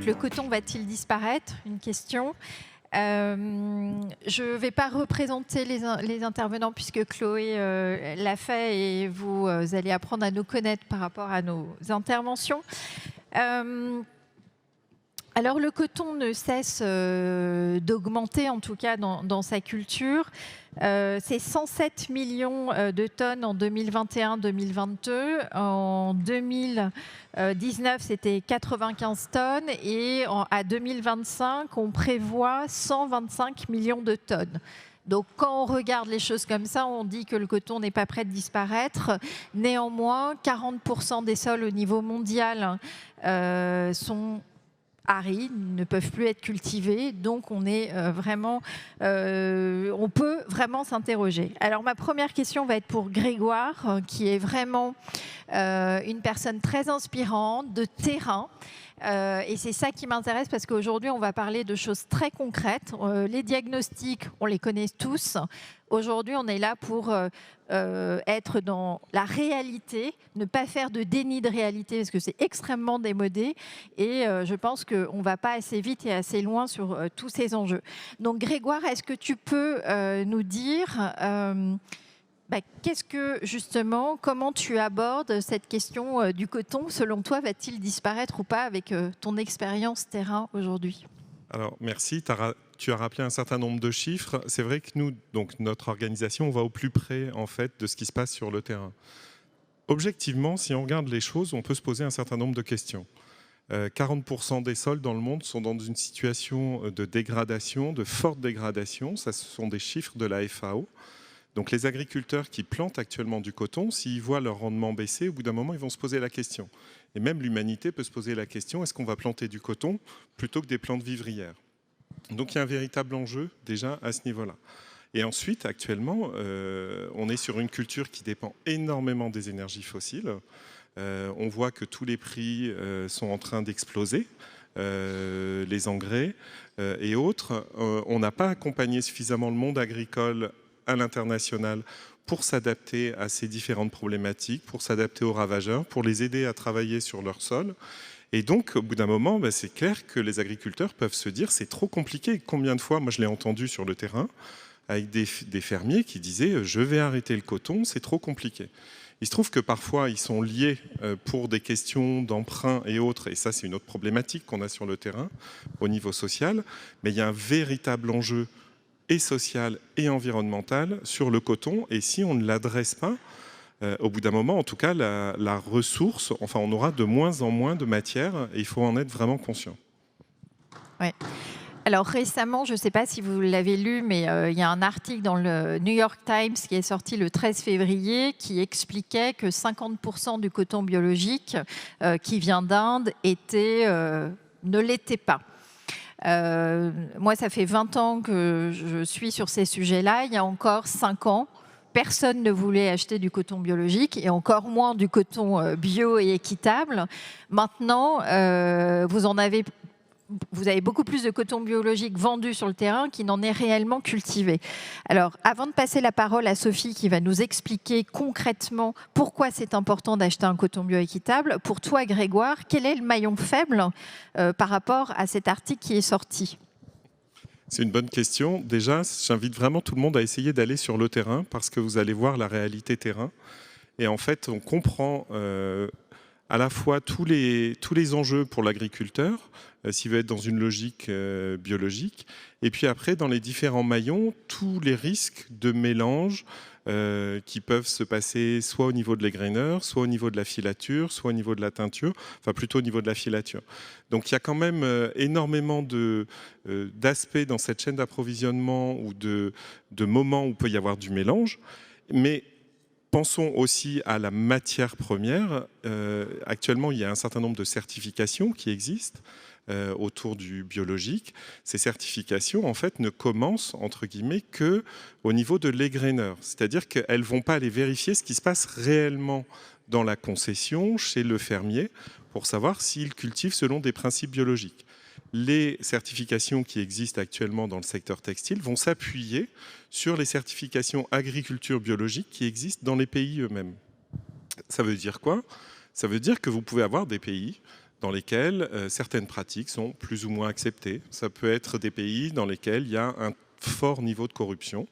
le coton va-t-il disparaître? Une question. Je ne vais pas représenter les intervenants puisque Chloé l'a fait et vous allez apprendre à nous connaître par rapport à nos interventions. Alors le coton ne cesse d'augmenter, en tout cas dans sa culture. C'est 107 millions de tonnes en 2021-2022. En 2019, c'était 95 tonnes. Et à 2025, on prévoit 125 millions de tonnes. Donc quand on regarde les choses comme ça, on dit que le coton n'est pas prêt de disparaître. Néanmoins, 40% des sols au niveau mondial sont arides, ne peuvent plus être cultivés, donc on peut vraiment s'interroger. Alors ma première question va être pour Grégoire, qui est vraiment une personne très inspirante, de terrain. Et c'est ça qui m'intéresse parce qu'aujourd'hui, on va parler de choses très concrètes. Les diagnostics, on les connaît tous. Aujourd'hui, on est là pour être dans la réalité, ne pas faire de déni de réalité parce que c'est extrêmement démodé. Et je pense qu'on ne va pas assez vite et assez loin sur tous ces enjeux. Donc Grégoire, est-ce que tu peux nous dire... comment tu abordes cette question du coton? Selon toi, va-t-il disparaître ou pas avec ton expérience terrain aujourd'hui? Alors, merci. Tu as rappelé un certain nombre de chiffres. C'est vrai que nous, donc notre organisation, on va au plus près en fait, de ce qui se passe sur le terrain. Objectivement, si on regarde les choses, on peut se poser un certain nombre de questions. 40% des sols dans le monde sont dans une situation de dégradation, de forte dégradation. Ça, ce sont des chiffres de la FAO. Donc les agriculteurs qui plantent actuellement du coton, s'ils voient leur rendement baisser, au bout d'un moment, ils vont se poser la question. Et même l'humanité peut se poser la question, est-ce qu'on va planter du coton plutôt que des plantes vivrières? Donc il y a un véritable enjeu déjà à ce niveau-là. Et ensuite, actuellement, on est sur une culture qui dépend énormément des énergies fossiles. On voit que tous les prix sont en train d'exploser. Les engrais et autres. On n'a pas accompagné suffisamment le monde agricole à l'international pour s'adapter à ces différentes problématiques, pour s'adapter aux ravageurs, pour les aider à travailler sur leur sol. Et donc, au bout d'un moment, c'est clair que les agriculteurs peuvent se dire c'est trop compliqué. Combien de fois, moi je l'ai entendu sur le terrain, avec des fermiers qui disaient je vais arrêter le coton, c'est trop compliqué. Il se trouve que parfois, ils sont liés pour des questions d'emprunt et autres, et ça c'est une autre problématique qu'on a sur le terrain, au niveau social, mais il y a un véritable enjeu et social et environnemental sur le coton, et si on ne l'adresse pas, au bout d'un moment, en tout cas, la ressource, enfin, on aura de moins en moins de matière, et il faut en être vraiment conscient. Ouais. Alors récemment, je ne sais pas si vous l'avez lu, mais il y a un article dans le New York Times qui est sorti le 13 février qui expliquait que 50% du coton biologique qui vient d'Inde ne l'était pas. Moi, ça fait 20 ans que je suis sur ces sujets-là. Il y a encore 5 ans, personne ne voulait acheter du coton biologique et encore moins du coton bio et équitable. Maintenant, vous avez beaucoup plus de coton biologique vendu sur le terrain qui n'en est réellement cultivé. Alors, avant de passer la parole à Sophie qui va nous expliquer concrètement pourquoi c'est important d'acheter un coton bio équitable, pour toi, Grégoire, quel est le maillon faible par rapport à cet article qui est sorti ? C'est une bonne question. Déjà, j'invite vraiment tout le monde à essayer d'aller sur le terrain parce que vous allez voir la réalité terrain. Et en fait, on comprend à la fois tous les enjeux pour l'agriculteur, s'il veut être dans une logique biologique, et puis après, dans les différents maillons, tous les risques de mélange qui peuvent se passer soit au niveau de l'égraineur, soit au niveau de la filature, soit au niveau de la teinture, enfin plutôt au niveau de la filature. Donc il y a quand même énormément d'aspects dans cette chaîne d'approvisionnement ou de moments où il peut y avoir du mélange, mais pensons aussi à la matière première. Actuellement, il y a un certain nombre de certifications qui existent autour du biologique. Ces certifications, en fait, ne commencent, entre guillemets, qu'au niveau de l'égraineur. C'est-à-dire qu'elles ne vont pas aller vérifier ce qui se passe réellement dans la concession, chez le fermier, pour savoir s'il cultive selon des principes biologiques. Les certifications qui existent actuellement dans le secteur textile vont s'appuyer sur les certifications agriculture biologique qui existent dans les pays eux-mêmes. Ça veut dire quoi? Ça veut dire que vous pouvez avoir des pays dans lesquels certaines pratiques sont plus ou moins acceptées. Ça peut être des pays dans lesquels il y a un fort niveau de corruption.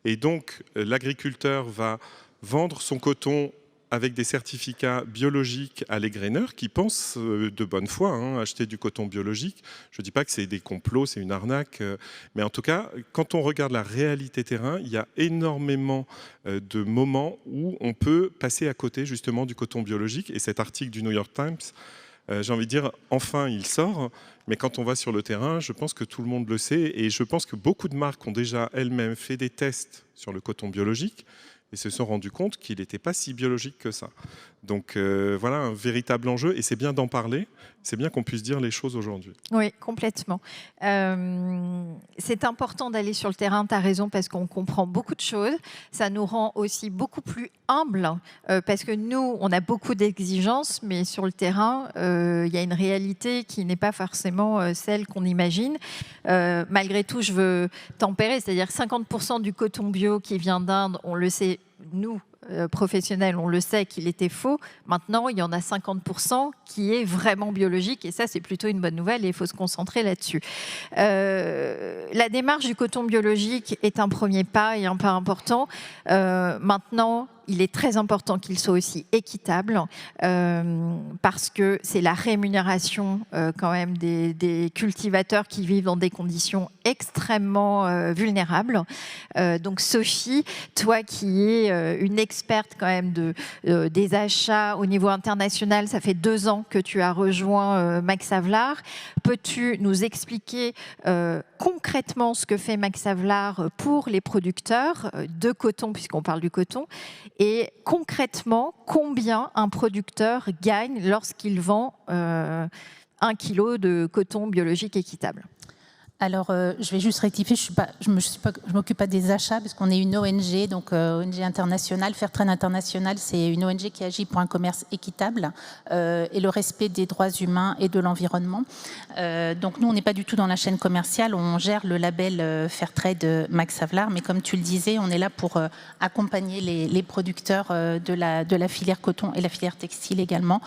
Et donc, l'agriculteur va vendre son coton avec des certificats biologiques à l'égraineur qui pensent de bonne foi acheter du coton biologique. Je ne dis pas que c'est des complots, c'est une arnaque, mais en tout cas, quand on regarde la réalité terrain, il y a énormément de moments où on peut passer à côté justement du coton biologique. Et cet article du New York Times, j'ai envie de dire, enfin il sort, mais quand on va sur le terrain, je pense que tout le monde le sait, et je pense que beaucoup de marques ont déjà elles-mêmes fait des tests sur le coton biologique, et se sont rendus compte qu'il n'était pas si biologique que ça. Donc voilà un véritable enjeu, et c'est bien d'en parler, c'est bien qu'on puisse dire les choses aujourd'hui. Oui, complètement. C'est important d'aller sur le terrain, tu as raison, parce qu'on comprend beaucoup de choses. Ça nous rend aussi beaucoup plus humbles, parce que nous, on a beaucoup d'exigences, mais sur le terrain, il y a une réalité qui n'est pas forcément celle qu'on imagine. Malgré tout, je veux tempérer, c'est-à-dire 50% du coton bio qui vient d'Inde, on le sait, nous, professionnels, on le sait qu'il était faux. Maintenant, il y en a 50% qui est vraiment biologique, et ça, c'est plutôt une bonne nouvelle, et il faut se concentrer là-dessus. La démarche du coton biologique est un premier pas et un pas important. Maintenant, il est très important qu'il soit aussi équitable, parce que c'est la rémunération quand même des cultivateurs qui vivent dans des conditions extrêmement vulnérables. Donc Sophie, toi qui es une experte quand même des achats au niveau international, ça fait 2 ans que tu as rejoint Max Havelaar. Peux-tu nous expliquer concrètement ce que fait Max Havelaar pour les producteurs de coton, puisqu'on parle du coton, et concrètement, combien un producteur gagne lorsqu'il vend 1 kilo de coton biologique équitable? Alors, je vais juste rectifier, je ne m'occupe pas des achats parce qu'on est une ONG, donc ONG internationale. Fairtrade International, c'est une ONG qui agit pour un commerce équitable et le respect des droits humains et de l'environnement. Donc nous, on n'est pas du tout dans la chaîne commerciale, on gère le label Fairtrade Max Havelaar, mais comme tu le disais, on est là pour accompagner les producteurs de la filière coton et la filière textile également.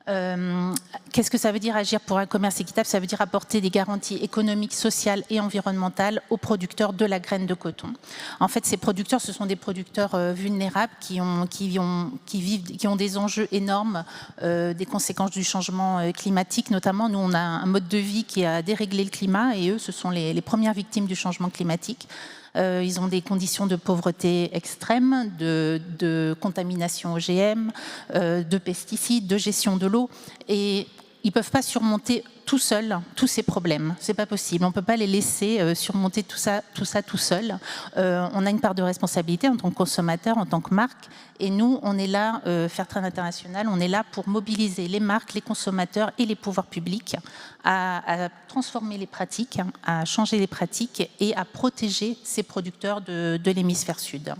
Qu'est-ce que ça veut dire agir pour un commerce équitable? Ça veut dire apporter des garanties économiques, sociales et environnementales aux producteurs de la graine de coton. En fait, ces producteurs, ce sont des producteurs vulnérables qui ont des enjeux énormes, des conséquences du changement climatique. Notamment, nous, on a un mode de vie qui a déréglé le climat, et eux, ce sont les premières victimes du changement climatique. Ils ont des conditions de pauvreté extrêmes, de contamination OGM, de pesticides, de gestion de l'eau. Et ils ne peuvent pas surmonter tout seuls tous ces problèmes. Ce n'est pas possible. On ne peut pas les laisser surmonter tout ça tout seul. On a une part de responsabilité en tant que consommateur, en tant que marque. Et nous, on est là, Fairtrade International, on est là pour mobiliser les marques, les consommateurs et les pouvoirs publics à transformer les pratiques, à changer les pratiques et à protéger ces producteurs de l'hémisphère sud.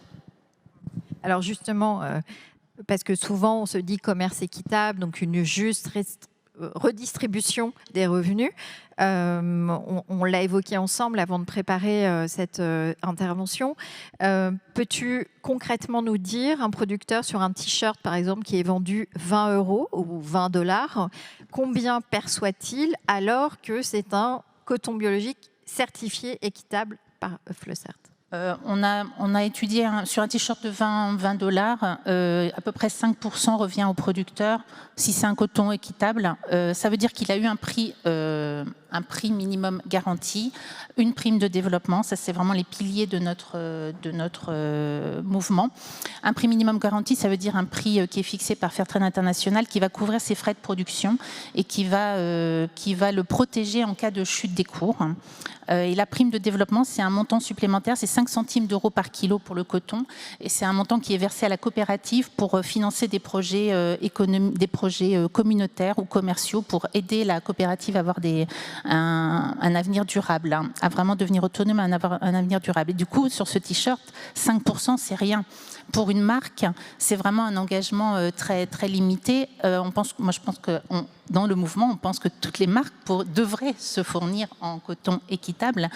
Alors justement, parce que souvent on se dit commerce équitable, donc une juste redistribution des revenus. On l'a évoqué ensemble avant de préparer cette intervention. Peux-tu concrètement nous dire, un producteur sur un t-shirt par exemple qui est vendu 20 € ou 20 $, combien perçoit-il alors que c'est un coton biologique certifié équitable par Fleussert? On a étudié sur un t-shirt de 20 $, à peu près 5% revient au producteur si c'est un coton équitable. Ça veut dire qu'il a eu un prix minimum garanti, une prime de développement, ça c'est vraiment les piliers de notre mouvement. Un prix minimum garanti, ça veut dire un prix qui est fixé par Fairtrade International, qui va couvrir ses frais de production et qui va le protéger en cas de chute des cours. Et la prime de développement, c'est un montant supplémentaire, c'est 5 centimes d'euros par kilo pour le coton, et c'est un montant qui est versé à la coopérative pour financer des projets communautaires ou commerciaux pour aider la coopérative à avoir un avenir durable, à vraiment devenir autonome, à avoir un avenir durable. Et du coup, sur ce t-shirt, 5%, c'est rien. Pour une marque, c'est vraiment un engagement très, très limité. Je pense que dans le mouvement, on pense que toutes les marques devraient se fournir en coton équitable,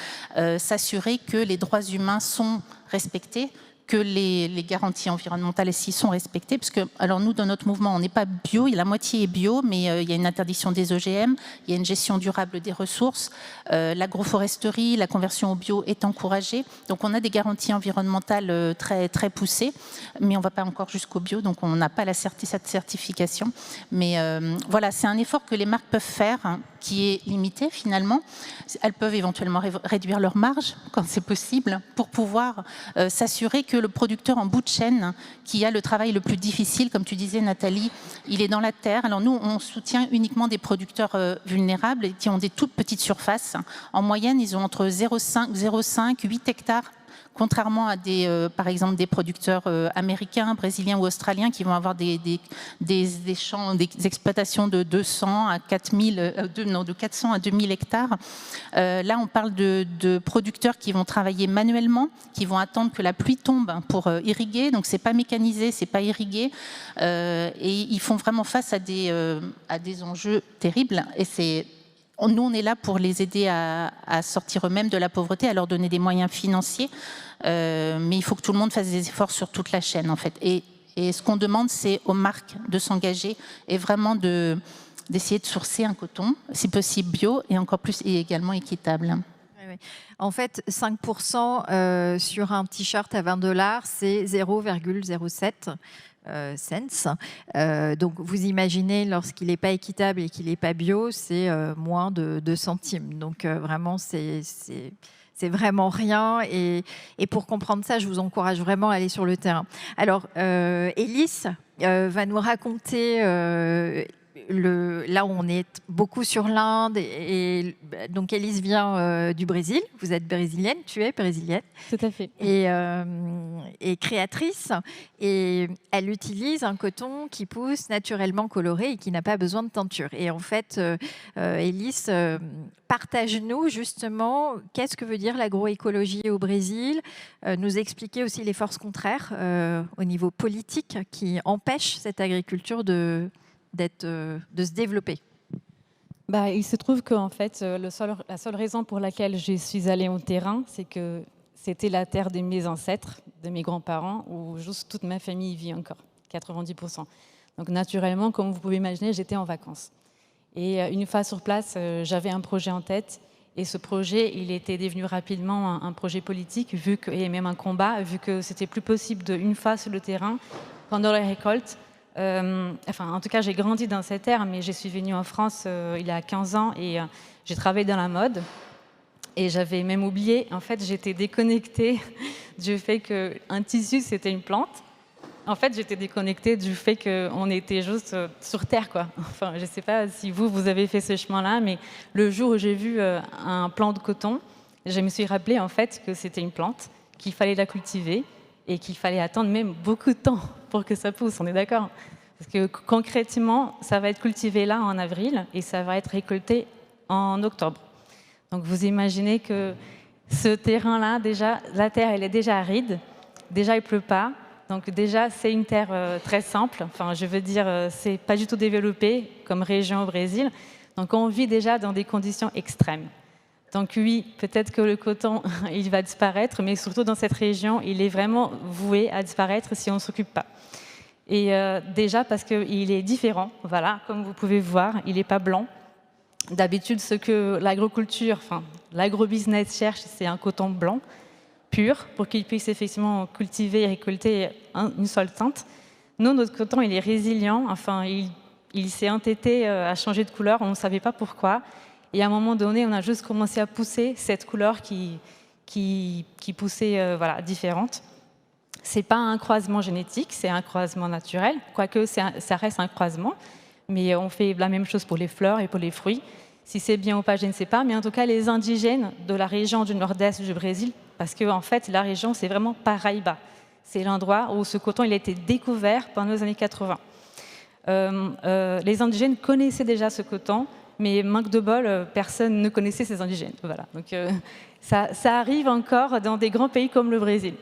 s'assurer que les droits humains sont respectés, que les garanties environnementales s'y sont respectées, parce que, alors nous, dans notre mouvement, on n'est pas bio, la moitié est bio, mais il y a une interdiction des OGM, il y a une gestion durable des ressources, l'agroforesterie, la conversion au bio est encouragée, donc on a des garanties environnementales très, très poussées, mais on ne va pas encore jusqu'au bio, donc on n'a pas cette certification. Mais voilà, c'est un effort que les marques peuvent faire, hein, qui est limité finalement. Elles peuvent éventuellement réduire leur marge quand c'est possible pour pouvoir s'assurer que le producteur en bout de chaîne, qui a le travail le plus difficile, comme tu disais Nathalie, il est dans la terre. Alors nous, on soutient uniquement des producteurs vulnérables qui ont des toutes petites surfaces. En moyenne, ils ont entre 0,5, 8 hectares, contrairement à par exemple des producteurs américains, brésiliens ou australiens qui vont avoir des champs, des exploitations de 200 à 4000, de 400 à 2000 hectares. Là, on parle de producteurs qui vont travailler manuellement, qui vont attendre que la pluie tombe pour irriguer. Donc, c'est pas mécanisé, c'est pas irrigué, et ils font vraiment face à des enjeux terribles. Et nous, on est là pour les aider à sortir eux-mêmes de la pauvreté, à leur donner des moyens financiers. Mais il faut que tout le monde fasse des efforts sur toute la chaîne, en fait. Et ce qu'on demande, c'est aux marques de s'engager et vraiment d'essayer de sourcer un coton, si possible bio, et encore plus, et également équitable. Oui. En fait, 5% sur un t-shirt à $20, c'est 0,07 cents. Donc, vous imaginez, lorsqu'il n'est pas équitable et qu'il n'est pas bio, c'est moins de 2 centimes. Donc, vraiment, c'est vraiment rien. Et pour comprendre ça, je vous encourage vraiment à aller sur le terrain. Alors, Élise va nous raconter... là, on est beaucoup sur l'Inde. Et donc, Élise vient du Brésil. Vous êtes brésilienne, tu es brésilienne. Tout à fait. Et créatrice. Et elle utilise un coton qui pousse naturellement coloré et qui n'a pas besoin de teinture. Et en fait, Élise, partage-nous justement qu'est-ce que veut dire l'agroécologie au Brésil. Nous expliquer aussi les forces contraires au niveau politique qui empêchent cette agriculture de se développer. Il se trouve qu'en fait, la seule raison pour laquelle je suis allée au terrain, c'est que c'était la terre de mes ancêtres, de mes grands-parents, où juste toute ma famille vit encore, 90%. Donc naturellement, comme vous pouvez imaginer, j'étais en vacances. Et une fois sur place, j'avais un projet en tête. Et ce projet, il était devenu rapidement un projet politique, et même un combat, vu que c'était plus possible une fois sur le terrain, pendant la récolte. En tout cas, j'ai grandi dans cette ère, mais je suis venue en France il y a 15 ans et j'ai travaillé dans la mode. Et j'avais même oublié, en fait, j'étais déconnectée du fait qu'un tissu, c'était une plante. En fait, j'étais déconnectée du fait qu'on était juste sur Terre, quoi. Enfin, je ne sais pas si vous avez fait ce chemin-là, mais le jour où j'ai vu un plant de coton, je me suis rappelé, en fait, que c'était une plante, qu'il fallait la cultiver, et qu'il fallait attendre même beaucoup de temps pour que ça pousse, on est d'accord? Parce que concrètement, ça va être cultivé là en avril et ça va être récolté en octobre. Donc vous imaginez que ce terrain-là, déjà, la terre, elle est déjà aride, déjà il ne pleut pas, donc déjà c'est une terre très simple, enfin je veux dire, c'est pas du tout développé comme région au Brésil, donc on vit déjà dans des conditions extrêmes. Donc oui, peut-être que le coton, il va disparaître, mais surtout dans cette région, il est vraiment voué à disparaître si on ne s'occupe pas. Et déjà parce qu'il est différent, voilà, comme vous pouvez voir, il n'est pas blanc. D'habitude, ce que l'agroculture, enfin l'agrobusiness cherche, c'est un coton blanc, pur, pour qu'il puisse effectivement cultiver et récolter une seule teinte. Nous, notre coton, il est résilient, enfin, il s'est entêté à changer de couleur, on ne savait pas pourquoi. Et à un moment donné, on a juste commencé à pousser cette couleur qui poussait différente. Ce n'est pas un croisement génétique, c'est un croisement naturel, quoique ça reste un croisement. Mais on fait la même chose pour les fleurs et pour les fruits. Si c'est bien ou pas, je ne sais pas. Mais en tout cas, les indigènes de la région du nord-est du Brésil, parce qu'en fait, la région, c'est vraiment Paraíba. C'est l'endroit où ce coton il a été découvert pendant les années 80. Les indigènes connaissaient déjà ce coton, mais manque de bol, personne ne connaissait ces indigènes. Voilà. Donc ça arrive encore dans des grands pays comme le Brésil.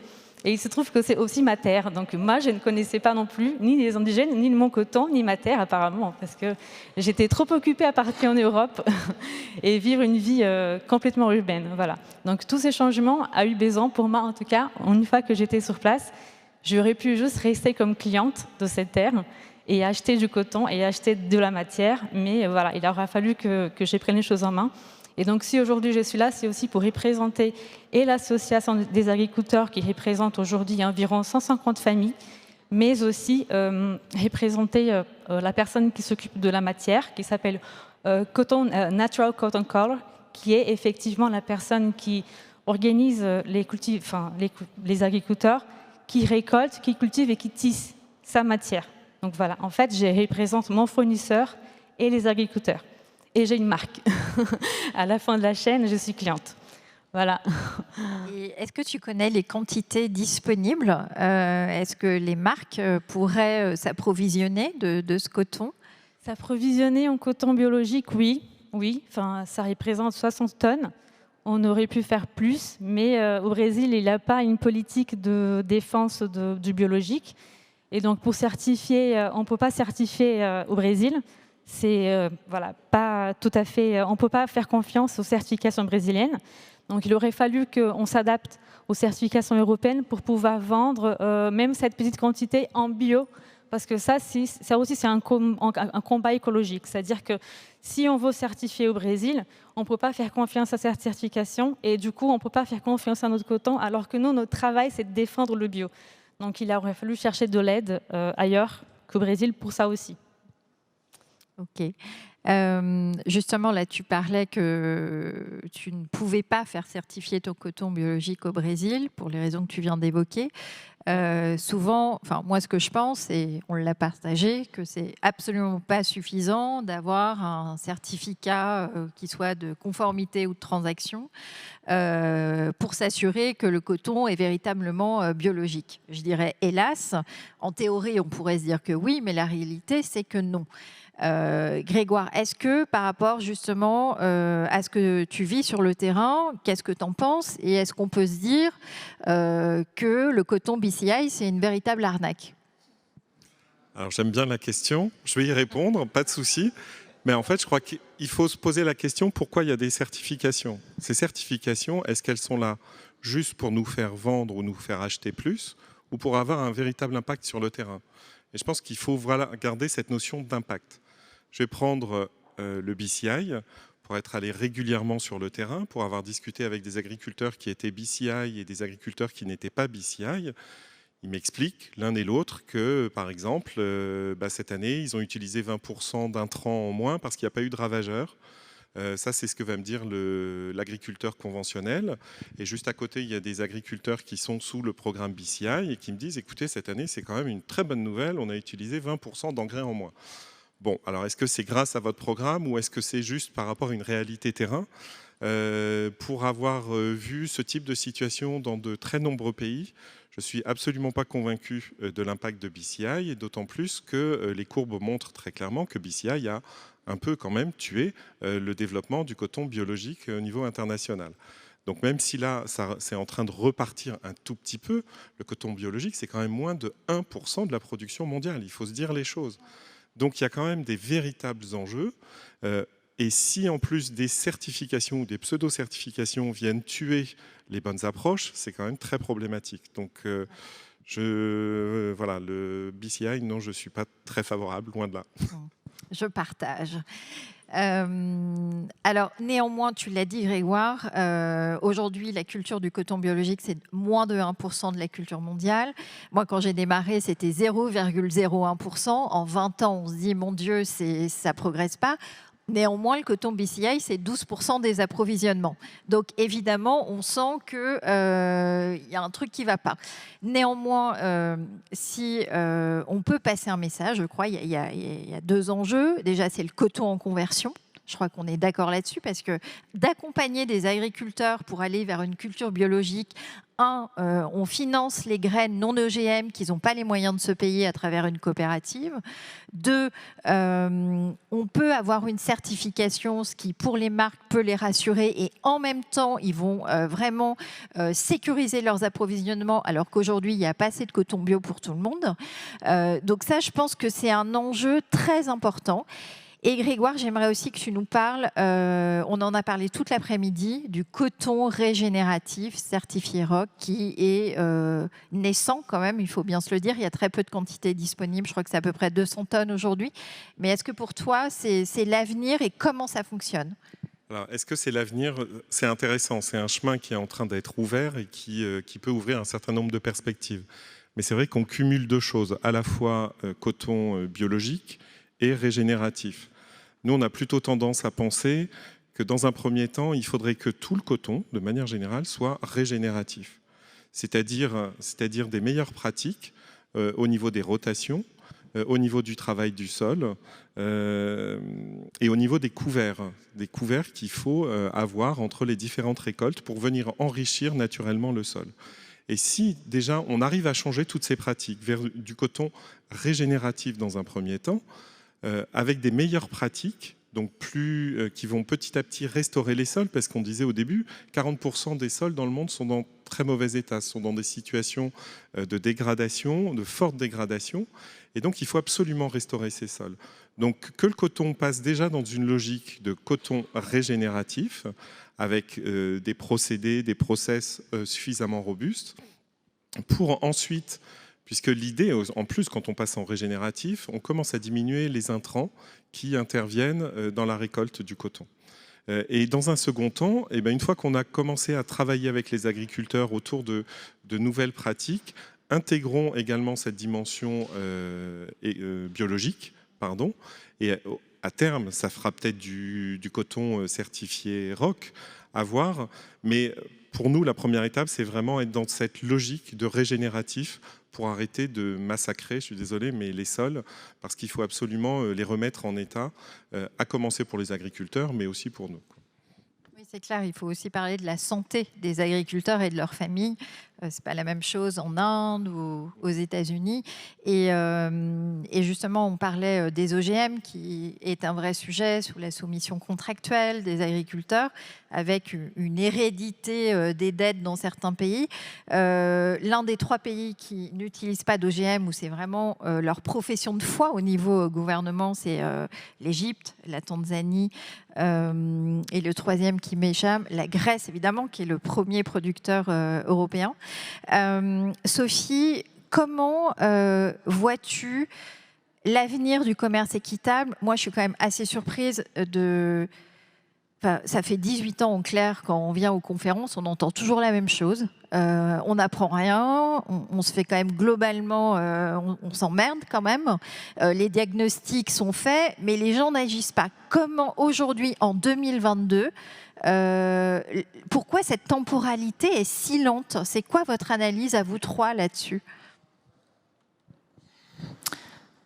Et il se trouve que c'est aussi ma terre. Donc moi, je ne connaissais pas non plus ni les indigènes, ni mon coton, ni ma terre apparemment, parce que j'étais trop occupée à partir en Europe et vivre une vie complètement urbaine. Voilà. Donc tous ces changements a eu besoin, pour moi en tout cas, une fois que j'étais sur place, j'aurais pu juste rester comme cliente de cette terre et acheter du coton et acheter de la matière. Mais voilà, il aura fallu que je prenne les choses en main. Et donc, si aujourd'hui je suis là, c'est aussi pour représenter et l'association des agriculteurs qui représente aujourd'hui environ 150 familles, mais aussi représenter la personne qui s'occupe de la matière, qui s'appelle Natural Cotton Color, qui est effectivement la personne qui organise les agriculteurs, qui récoltent, qui cultivent et qui tissent sa matière. Donc voilà, en fait, je représente mon fournisseur et les agriculteurs. Et j'ai une marque. À la fin de la chaîne, je suis cliente. Voilà. Est-ce que tu connais les quantités disponibles? Est-ce que les marques pourraient s'approvisionner de ce coton? S'approvisionner en coton biologique, oui. Enfin, ça représente 60 tonnes. On aurait pu faire plus, mais au Brésil, il n'y a pas une politique de défense du biologique. Et donc, pour certifier, on ne peut pas certifier au Brésil. C'est pas tout à fait. On ne peut pas faire confiance aux certifications brésiliennes. Donc, il aurait fallu qu'on s'adapte aux certifications européennes pour pouvoir vendre même cette petite quantité en bio. Parce que ça aussi, c'est un combat écologique. C'est-à-dire que si on veut certifier au Brésil, on ne peut pas faire confiance à cette certification et du coup, on ne peut pas faire confiance à notre coton, alors que nous, notre travail, c'est de défendre le bio. Donc, il aurait fallu chercher de l'aide ailleurs qu'au Brésil pour ça aussi. Ok. Justement, là, tu parlais que tu ne pouvais pas faire certifier ton coton biologique au Brésil pour les raisons que tu viens d'évoquer. Souvent, enfin, moi, ce que je pense, et on l'a partagé, que c'est absolument pas suffisant d'avoir un certificat qui soit de conformité ou de transaction pour s'assurer que le coton est véritablement biologique. Je dirais, hélas, en théorie, on pourrait se dire que oui, mais la réalité, c'est que non. Grégoire, est-ce que par rapport justement à ce que tu vis sur le terrain, qu'est-ce que tu en penses et est-ce qu'on peut se dire que le coton BCI, c'est une véritable arnaque? Alors j'aime bien la question, je vais y répondre, pas de souci. Mais en fait, je crois qu'il faut se poser la question pourquoi il y a des certifications. Ces certifications, est-ce qu'elles sont là juste pour nous faire vendre ou nous faire acheter plus ou pour avoir un véritable impact sur le terrain? Et je pense qu'il faut garder cette notion d'impact. Je vais prendre le BCI pour être allé régulièrement sur le terrain, pour avoir discuté avec des agriculteurs qui étaient BCI et des agriculteurs qui n'étaient pas BCI. Ils m'expliquent l'un et l'autre que, par exemple, cette année, ils ont utilisé 20% d'intrants en moins parce qu'il n'y a pas eu de ravageurs. Ça, c'est ce que va me dire l'agriculteur conventionnel. Et juste à côté, il y a des agriculteurs qui sont sous le programme BCI et qui me disent, écoutez, cette année, c'est quand même une très bonne nouvelle, on a utilisé 20% d'engrais en moins. Bon, alors est-ce que c'est grâce à votre programme ou est-ce que c'est juste par rapport à une réalité terrain? Pour avoir vu ce type de situation dans de très nombreux pays, je ne suis absolument pas convaincu de l'impact de BCI, et d'autant plus que les courbes montrent très clairement que BCI a un peu quand même tué le développement du coton biologique au niveau international. Donc même si là, c'est en train de repartir un tout petit peu, le coton biologique, c'est quand même moins de 1% de la production mondiale. Il faut se dire les choses. Donc il y a quand même des véritables enjeux. Et si en plus des certifications ou des pseudo-certifications viennent tuer les bonnes approches, c'est quand même très problématique. Donc voilà, le BCI, non, je ne suis pas très favorable, loin de là. Je partage. Alors, néanmoins, tu l'as dit, Grégoire, aujourd'hui, la culture du coton biologique, c'est moins de 1% de la culture mondiale. Moi, quand j'ai démarré, c'était 0,01%. En 20 ans, on se dit, mon Dieu, ça ne progresse pas. Néanmoins, le coton BCI, c'est 12% des approvisionnements. Donc, évidemment, on sent qu'il y a un truc qui ne va pas. Néanmoins, si on peut passer un message, je crois, il y a deux enjeux. Déjà, c'est le coton en conversion. Je crois qu'on est d'accord là-dessus, parce que d'accompagner des agriculteurs pour aller vers une culture biologique, on finance les graines non OGM qu'ils n'ont pas les moyens de se payer à travers une coopérative. 2, on peut avoir une certification, ce qui pour les marques peut les rassurer, et en même temps ils vont vraiment sécuriser leurs approvisionnements, alors qu'aujourd'hui il n'y a pas assez de coton bio pour tout le monde. Donc ça, je pense que c'est un enjeu très important. Et Grégoire, j'aimerais aussi que tu nous parles, on en a parlé toute l'après-midi, du coton régénératif certifié ROC, qui est naissant quand même, il faut bien se le dire. Il y a très peu de quantités disponibles, je crois que c'est à peu près 200 tonnes aujourd'hui. Mais est-ce que pour toi, c'est l'avenir et comment ça fonctionne ? Alors, est-ce que c'est l'avenir ? C'est intéressant, c'est un chemin qui est en train d'être ouvert et qui peut ouvrir un certain nombre de perspectives. Mais c'est vrai qu'on cumule deux choses, à la fois coton biologique et régénératif. Nous, on a plutôt tendance à penser que dans un premier temps, il faudrait que tout le coton, de manière générale, soit régénératif. C'est-à-dire des meilleures pratiques au niveau des rotations, au niveau du travail du sol et au niveau des couverts qu'il faut avoir entre les différentes récoltes pour venir enrichir naturellement le sol. Et si déjà on arrive à changer toutes ces pratiques vers du coton régénératif dans un premier temps, avec des meilleures pratiques, donc qui vont petit à petit restaurer les sols, parce qu'on disait au début, 40% des sols dans le monde sont dans très mauvais état, sont dans des situations de dégradation, de forte dégradation, et donc il faut absolument restaurer ces sols. Donc que le coton passe déjà dans une logique de coton régénératif, avec des procédés, des process suffisamment robustes, pour ensuite... Puisque l'idée, en plus, quand on passe en régénératif, on commence à diminuer les intrants qui interviennent dans la récolte du coton. Et dans un second temps, une fois qu'on a commencé à travailler avec les agriculteurs autour de nouvelles pratiques, intégrons également cette dimension biologique, et à terme, ça fera peut-être du coton certifié ROC, à voir, mais pour nous, la première étape, c'est vraiment être dans cette logique de régénératif pour arrêter de massacrer, je suis désolé, mais les sols, parce qu'il faut absolument les remettre en état, à commencer pour les agriculteurs, mais aussi pour nous. Oui, c'est clair, il faut aussi parler de la santé des agriculteurs et de leurs familles. C'est pas la même chose en Inde ou aux États-Unis. Et justement, on parlait des OGM, qui est un vrai sujet sous la soumission contractuelle des agriculteurs, avec une hérédité des dettes dans certains pays. L'un des 3 pays qui n'utilisent pas d'OGM, où c'est vraiment leur profession de foi au niveau gouvernement, c'est l'Égypte, la Tanzanie, et le 3e qui m'échappe, la Grèce évidemment, qui est le premier producteur européen. Sophie, comment vois-tu l'avenir du commerce équitable ? Moi, je suis quand même assez surprise de... Enfin, ça fait 18 ans en clair, quand on vient aux conférences, on entend toujours la même chose. On n'apprend rien, on se fait quand même globalement, on s'emmerde quand même. Les diagnostics sont faits, mais les gens n'agissent pas. Comment aujourd'hui, en 2022, pourquoi cette temporalité est si lente ? C'est quoi votre analyse à vous 3 là-dessus ?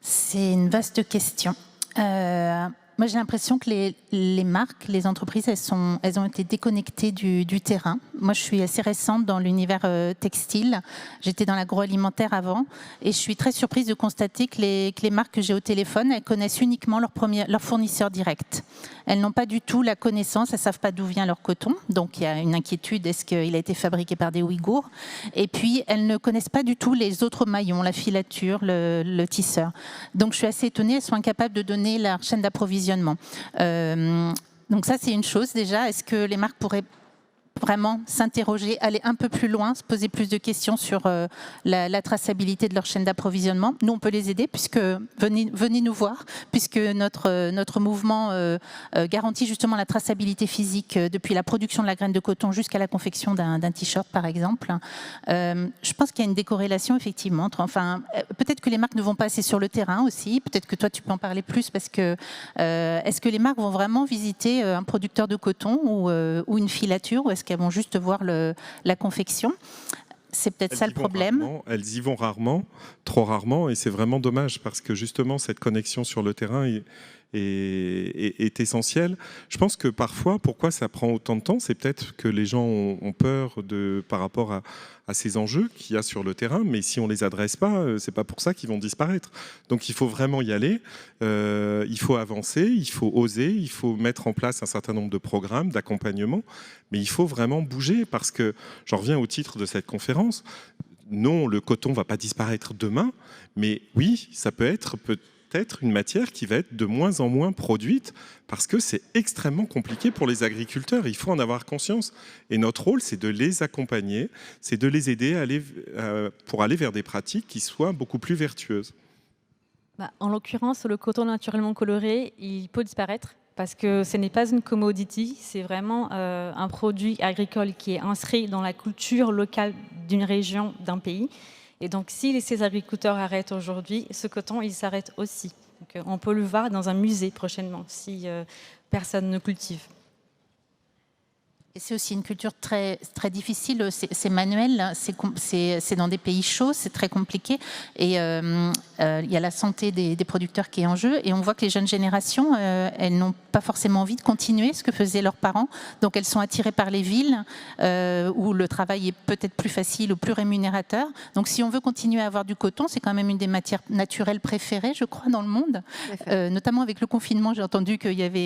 C'est une vaste question. Moi, j'ai l'impression que les marques, les entreprises, elles ont été déconnectées du terrain. Moi, je suis assez récente dans l'univers textile. J'étais dans l'agroalimentaire avant. Et je suis très surprise de constater que les marques que j'ai au téléphone, elles connaissent uniquement leur fournisseur direct. Elles n'ont pas du tout la connaissance, elles ne savent pas d'où vient leur coton. Donc, il y a une inquiétude, est-ce qu'il a été fabriqué par des Ouïghours ? Et puis, elles ne connaissent pas du tout les autres maillons, la filature, le tisseur. Donc, je suis assez étonnée, elles sont incapables de donner leur chaîne d'approvisionnement. Donc ça, c'est une chose déjà. Est-ce que les marques pourraient vraiment s'interroger, aller un peu plus loin, se poser plus de questions sur la traçabilité de leur chaîne d'approvisionnement ? Nous, on peut les aider, puisque venez nous voir, puisque notre mouvement garantit justement la traçabilité physique depuis la production de la graine de coton jusqu'à la confection d'un t-shirt, par exemple. Je pense qu'il y a une décorrélation, effectivement. Peut-être que les marques ne vont pas assez sur le terrain aussi. Peut-être que toi, tu peux en parler plus, parce que est-ce que les marques vont vraiment visiter un producteur de coton ou une filature, ou est-ce qu'elles vont juste voir la confection ? C'est peut-être ça le problème. Elles y vont rarement, trop rarement, et c'est vraiment dommage, parce que justement cette connexion sur le terrain est essentiel. Je pense que parfois, pourquoi ça prend autant de temps, c'est peut-être que les gens ont peur par rapport à ces enjeux qu'il y a sur le terrain, mais si on ne les adresse pas, c'est pas pour ça qu'ils vont disparaître. Donc il faut vraiment y aller, il faut avancer, il faut oser, il faut mettre en place un certain nombre de programmes, d'accompagnement, mais il faut vraiment bouger, parce que, j'en reviens au titre de cette conférence, non, le coton ne va pas disparaître demain, mais oui, ça peut être peut-être une matière qui va être de moins en moins produite parce que c'est extrêmement compliqué pour les agriculteurs. Il faut en avoir conscience. Et notre rôle, c'est de les accompagner, c'est de les aider pour aller vers des pratiques qui soient beaucoup plus vertueuses. En l'occurrence, le coton naturellement coloré, il peut disparaître parce que ce n'est pas une commodity, c'est vraiment un produit agricole qui est inscrit dans la culture locale d'une région, d'un pays. Et donc, si ces agriculteurs arrêtent aujourd'hui, ce coton, il s'arrête aussi. Donc, on peut le voir dans un musée prochainement, si personne ne cultive. Et c'est aussi une culture très, très difficile, c'est manuel, c'est dans des pays chauds, c'est très compliqué. Et il y a la santé des producteurs qui est en jeu. Et on voit que les jeunes générations, elles n'ont pas forcément envie de continuer ce que faisaient leurs parents. Donc elles sont attirées par les villes, où le travail est peut-être plus facile ou plus rémunérateur. Donc si on veut continuer à avoir du coton, c'est quand même une des matières naturelles préférées, je crois, dans le monde. Notamment avec le confinement, j'ai entendu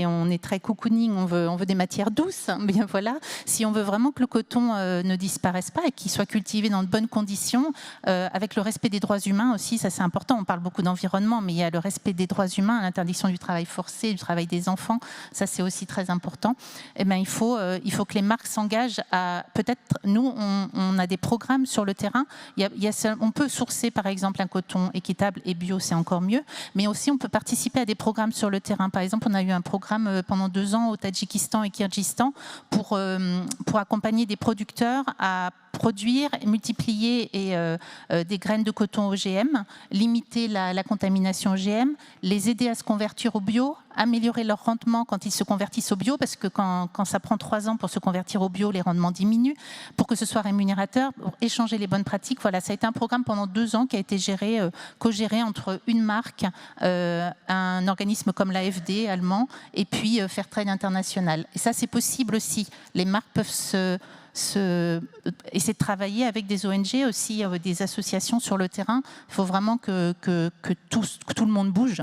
on est très cocooning, on veut des matières douces. Bien voilà. Si on veut vraiment que le coton ne disparaisse pas et qu'il soit cultivé dans de bonnes conditions, avec le respect des droits humains aussi, ça c'est important. On parle beaucoup d'environnement, mais il y a le respect des droits humains, l'interdiction du travail forcé, du travail des enfants, ça c'est aussi très important. Et il faut que les marques s'engagent à, peut-être, nous on a des programmes sur le terrain, on peut sourcer par exemple un coton équitable et bio, c'est encore mieux, mais aussi on peut participer à des programmes sur le terrain. Par exemple, on a eu un programme pendant 2 ans au Tadjikistan et Kirghizistan pour accompagner des producteurs à produire, multiplier des graines de coton OGM, limiter la contamination OGM, les aider à se convertir au bio, améliorer leur rendement quand ils se convertissent au bio, parce que quand ça prend 3 ans pour se convertir au bio, les rendements diminuent, pour que ce soit rémunérateur, pour échanger les bonnes pratiques. Voilà, ça a été un programme pendant 2 ans qui a été co-géré entre une marque, un organisme comme l'AFD allemand, et puis Fairtrade International. Et ça, c'est possible aussi. Les marques peuvent essayer de travailler avec des ONG aussi, des associations sur le terrain. Il faut vraiment que tout le monde bouge.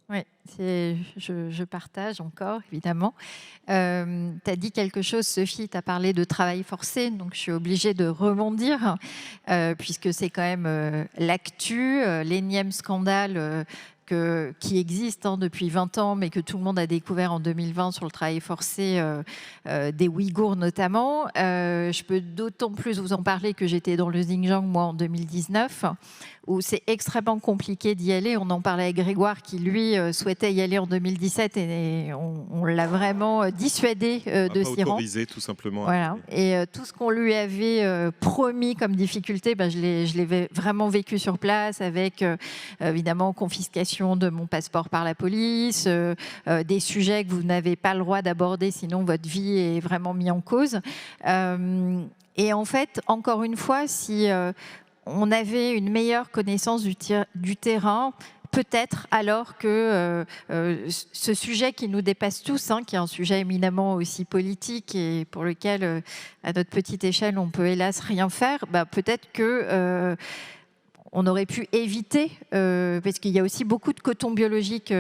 Oui, je partage encore, évidemment. Tu as dit quelque chose, Sophie, tu as parlé de travail forcé, donc je suis obligée de rebondir, puisque c'est quand même l'actu, l'énième scandale qui existe depuis 20 ans, mais que tout le monde a découvert en 2020 sur le travail forcé des Ouïghours notamment. Je peux d'autant plus vous en parler que j'étais dans le Xinjiang, moi, en 2019, où c'est extrêmement compliqué d'y aller. On en parlait avec Grégoire, qui, lui, souhaitait y aller en 2017, et on l'a vraiment dissuadé de s'y rendre. Autorisé, tout simplement. Voilà. Et tout ce qu'on lui avait promis comme difficulté, je l'ai vraiment vécu sur place, avec évidemment confiscation de mon passeport par la police, des sujets que vous n'avez pas le droit d'aborder, sinon votre vie est vraiment mise en cause. Et en fait, encore une fois, si on avait une meilleure connaissance du terrain, peut-être alors que ce sujet qui nous dépasse tous, qui est un sujet éminemment aussi politique et pour lequel, à notre petite échelle, on peut hélas rien faire, peut-être que on aurait pu éviter, parce qu'il y a aussi beaucoup de coton biologique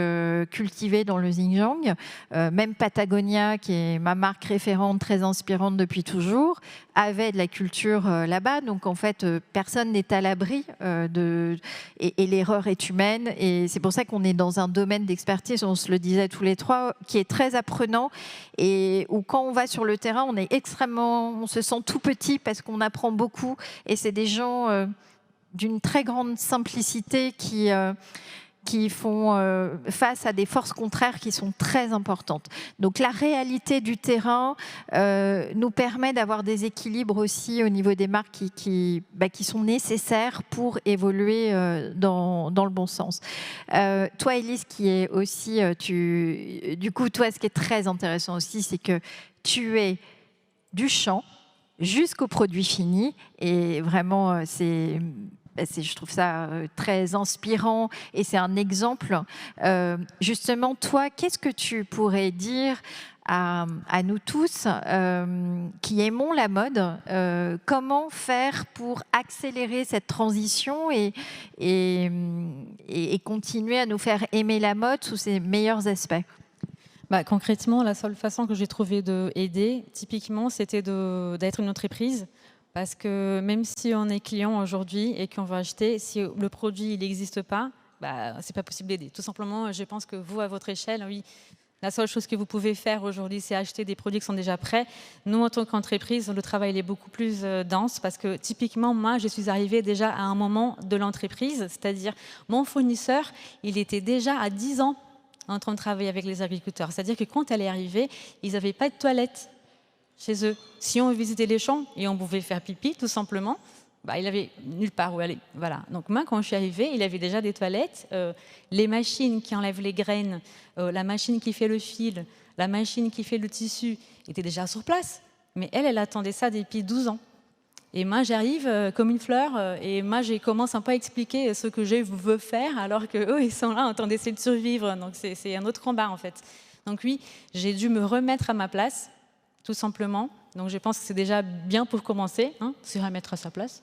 cultivé dans le Xinjiang, même Patagonia, qui est ma marque référente, très inspirante depuis toujours, avait de la culture là-bas. Donc en fait, personne n'est à l'abri et l'erreur est humaine. Et c'est pour ça qu'on est dans un domaine d'expertise, on se le disait tous les trois, qui est très apprenant, et où quand on va sur le terrain, on se sent tout petit parce qu'on apprend beaucoup. Et c'est des gens d'une très grande simplicité qui font face à des forces contraires qui sont très importantes. Donc la réalité du terrain nous permet d'avoir des équilibres aussi au niveau des marques qui sont nécessaires pour évoluer dans le bon sens. Toi, Élise, qui est aussi... du coup, toi, ce qui est très intéressant aussi, c'est que tu es du champ jusqu'au produit fini, et vraiment, c'est je trouve ça très inspirant et c'est un exemple. Justement, toi, qu'est-ce que tu pourrais dire à nous tous qui aimons la mode, comment faire pour accélérer cette transition et continuer à nous faire aimer la mode sous ses meilleurs aspects? Concrètement, la seule façon que j'ai trouvé d'aider, typiquement, c'était d'être une entreprise. Parce que même si on est client aujourd'hui et qu'on va acheter, si le produit n'existe pas, c'est pas possible d'aider. Tout simplement, je pense que vous, à votre échelle, oui, la seule chose que vous pouvez faire aujourd'hui, c'est acheter des produits qui sont déjà prêts. Nous, en tant qu'entreprise, le travail il est beaucoup plus dense parce que typiquement, moi, je suis arrivée déjà à un moment de l'entreprise, c'est-à-dire mon fournisseur, il était déjà à 10 ans en train de travailler avec les agriculteurs. C'est-à-dire que quand elle est arrivée, ils n'avaient pas de toilettes chez eux. Si on visitait les champs et on pouvait faire pipi, tout simplement, il n'avait nulle part où aller. Voilà. Donc moi, quand je suis arrivée, il avait déjà des toilettes, les machines qui enlèvent les graines, la machine qui fait le fil, la machine qui fait le tissu, étaient déjà sur place. Mais elle attendait ça depuis 12 ans. Et moi, j'arrive comme une fleur et moi, je commence un peu à expliquer ce que je veux faire alors qu'eux, ils sont là en train d'essayer de survivre. Donc c'est un autre combat, en fait. Donc oui, j'ai dû me remettre à ma place, tout simplement. Donc je pense que c'est déjà bien pour commencer, se remettre à sa place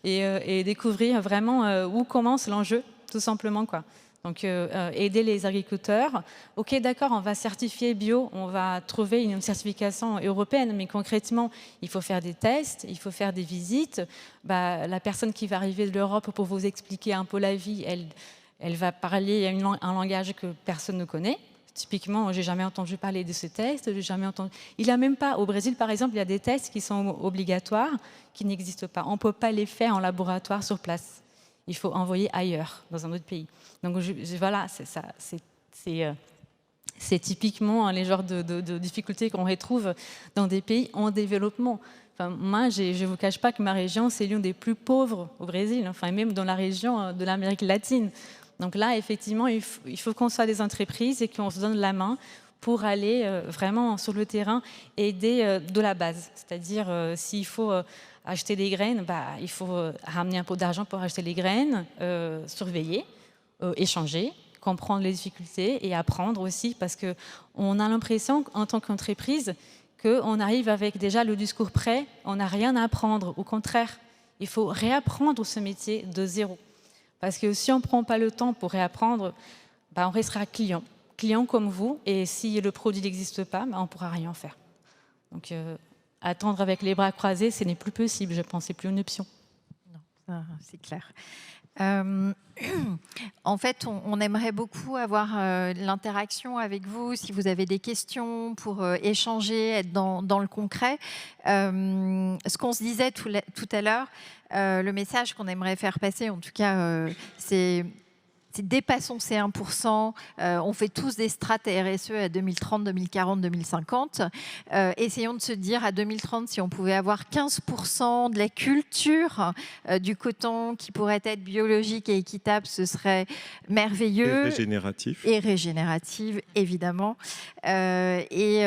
et découvrir vraiment où commence l'enjeu, tout simplement, quoi. Donc aider les agriculteurs. Ok, d'accord, on va certifier bio, on va trouver une certification européenne, mais concrètement, il faut faire des tests, il faut faire des visites. La personne qui va arriver de l'Europe pour vous expliquer un peu la vie, elle va parler un langage que personne ne connaît. Typiquement, j'ai jamais entendu parler de ce test. Il n'y a même pas, au Brésil par exemple, il y a des tests qui sont obligatoires, qui n'existent pas. On ne peut pas les faire en laboratoire sur place. Il faut envoyer ailleurs, dans un autre pays. Donc voilà, c'est typiquement les genres de difficultés qu'on retrouve dans des pays en développement. Enfin, moi, je ne vous cache pas que ma région, c'est l'une des plus pauvres au Brésil, enfin, même dans la région de l'Amérique latine. Donc là, effectivement, il faut qu'on soit des entreprises et qu'on se donne la main pour aller vraiment sur le terrain aider de la base. C'est-à-dire, s'il faut acheter des graines, il faut ramener un peu d'argent pour acheter les graines, surveiller, échanger, comprendre les difficultés et apprendre aussi, parce qu'on a l'impression, en tant qu'entreprise, qu'on arrive avec déjà le discours prêt, on n'a rien à apprendre. Au contraire, il faut réapprendre ce métier de zéro. Parce que si on ne prend pas le temps pour réapprendre, on restera client comme vous, et si le produit n'existe pas, on ne pourra rien faire. Donc, attendre avec les bras croisés, ce n'est plus possible, je pense, c'est plus une option. Non, c'est clair. En fait, on aimerait beaucoup avoir l'interaction avec vous, si vous avez des questions, pour échanger, être dans le concret. Ce qu'on se disait tout à l'heure, le message qu'on aimerait faire passer, en tout cas, c'est dépassons ces 1%, on fait tous des strates RSE à 2030, 2040, 2050. Essayons de se dire à 2030 si on pouvait avoir 15% de la culture du coton qui pourrait être biologique et équitable, ce serait merveilleux. Et régénérative, évidemment. Et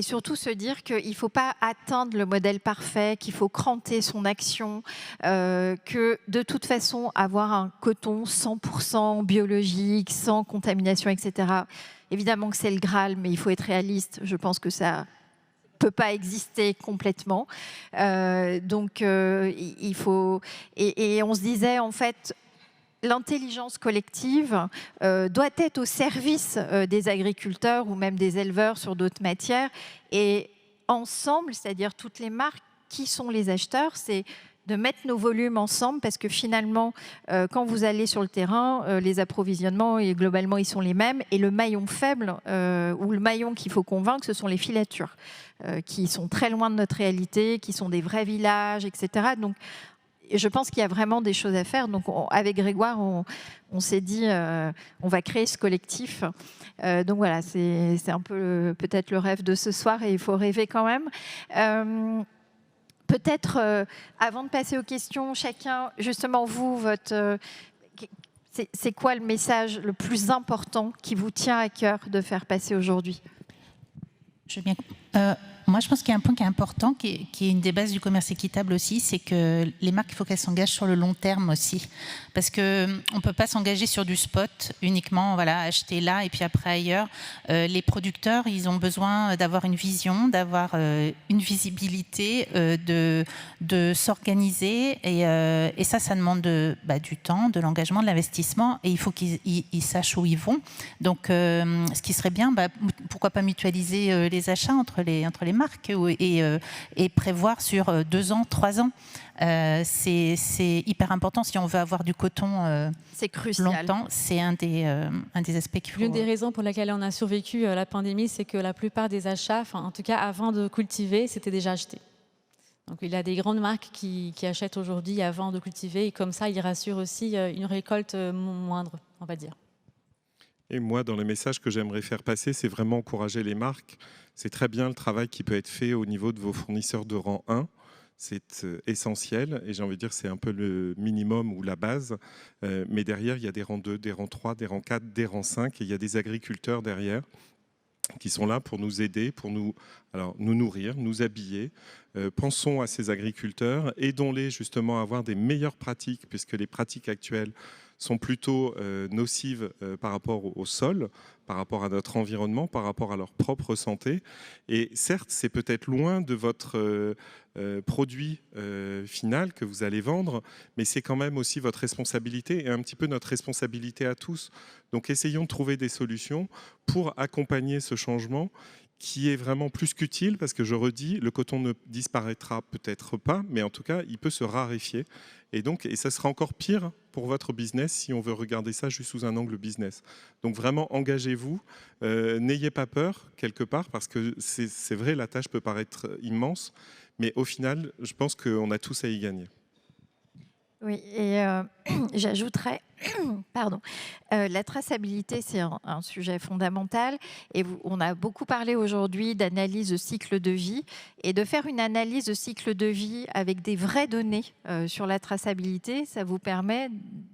surtout se dire qu'il ne faut pas atteindre le modèle parfait, qu'il faut cranter son action, que de toute façon, avoir un coton 100% biologique, sans contamination, etc. Évidemment que c'est le Graal, mais il faut être réaliste. Je pense que ça ne peut pas exister complètement. Donc, il faut... Et on se disait, en fait, l'intelligence collective doit être au service des agriculteurs ou même des éleveurs sur d'autres matières. Et ensemble, c'est-à-dire toutes les marques, qui sont les acheteurs, c'est de mettre nos volumes ensemble, parce que finalement, quand vous allez sur le terrain, les approvisionnements, globalement, ils sont les mêmes. Et le maillon faible, ou le maillon qu'il faut convaincre, ce sont les filatures, qui sont très loin de notre réalité, qui sont des vrais villages, etc. Donc, je pense qu'il y a vraiment des choses à faire. Donc, avec Grégoire, on s'est dit, on va créer ce collectif. Donc voilà, c'est un peu peut-être le rêve de ce soir, et il faut rêver quand même. Peut-être, avant de passer aux questions, chacun, justement, vous, c'est quoi le message le plus important qui vous tient à cœur de faire passer aujourd'hui ? moi, je pense qu'il y a un point qui est important, qui est une des bases du commerce équitable aussi, c'est que les marques, il faut qu'elles s'engagent sur le long terme aussi. Parce qu'on ne peut pas s'engager sur du spot uniquement, voilà, acheter là et puis après ailleurs. Les producteurs, ils ont besoin d'avoir une vision, d'avoir une visibilité, de s'organiser. Et ça demande du temps, de l'engagement, de l'investissement. Et il faut qu'ils sachent où ils vont. Donc, ce qui serait bien, pourquoi pas mutualiser les achats entre les marques et prévoir sur 2 ans, 3 ans. C'est hyper important si on veut avoir du coton c'est crucial. Longtemps. C'est un des aspects qu'il faut... L'une des raisons pour lesquelles on a survécu la pandémie, c'est que la plupart des achats, en tout cas avant de cultiver, c'était déjà acheté. Donc il y a des grandes marques qui achètent aujourd'hui avant de cultiver et comme ça, ils rassurent aussi une récolte moindre, on va dire. Et moi, dans les messages que j'aimerais faire passer, c'est vraiment encourager les marques. C'est très bien le travail qui peut être fait au niveau de vos fournisseurs de rang 1. C'est essentiel et j'ai envie de dire c'est un peu le minimum ou la base. Mais derrière, il y a des rangs 2, des rangs 3, des rangs 4, des rangs 5 et il y a des agriculteurs derrière qui sont là pour nous aider, pour nous nourrir, nous habiller. Pensons à ces agriculteurs, aidons-les justement à avoir des meilleures pratiques puisque les pratiques actuelles sont plutôt nocives par rapport au sol, par rapport à notre environnement, par rapport à leur propre santé. Et certes, c'est peut-être loin de votre produit final que vous allez vendre, mais c'est quand même aussi votre responsabilité et un petit peu notre responsabilité à tous. Donc essayons de trouver des solutions pour accompagner ce changement qui est vraiment plus qu'utile, parce que je redis, le coton ne disparaîtra peut-être pas, mais en tout cas, il peut se raréfier. Et ça sera encore pire pour votre business si on veut regarder ça juste sous un angle business. Donc vraiment, engagez-vous, n'ayez pas peur quelque part, parce que c'est vrai, la tâche peut paraître immense, mais au final, je pense qu'on a tous à y gagner. Oui, et j'ajouterais, pardon, la traçabilité, c'est un sujet fondamental. Et on a beaucoup parlé aujourd'hui d'analyse de cycle de vie. Et de faire une analyse de cycle de vie avec des vraies données sur la traçabilité, ça vous permet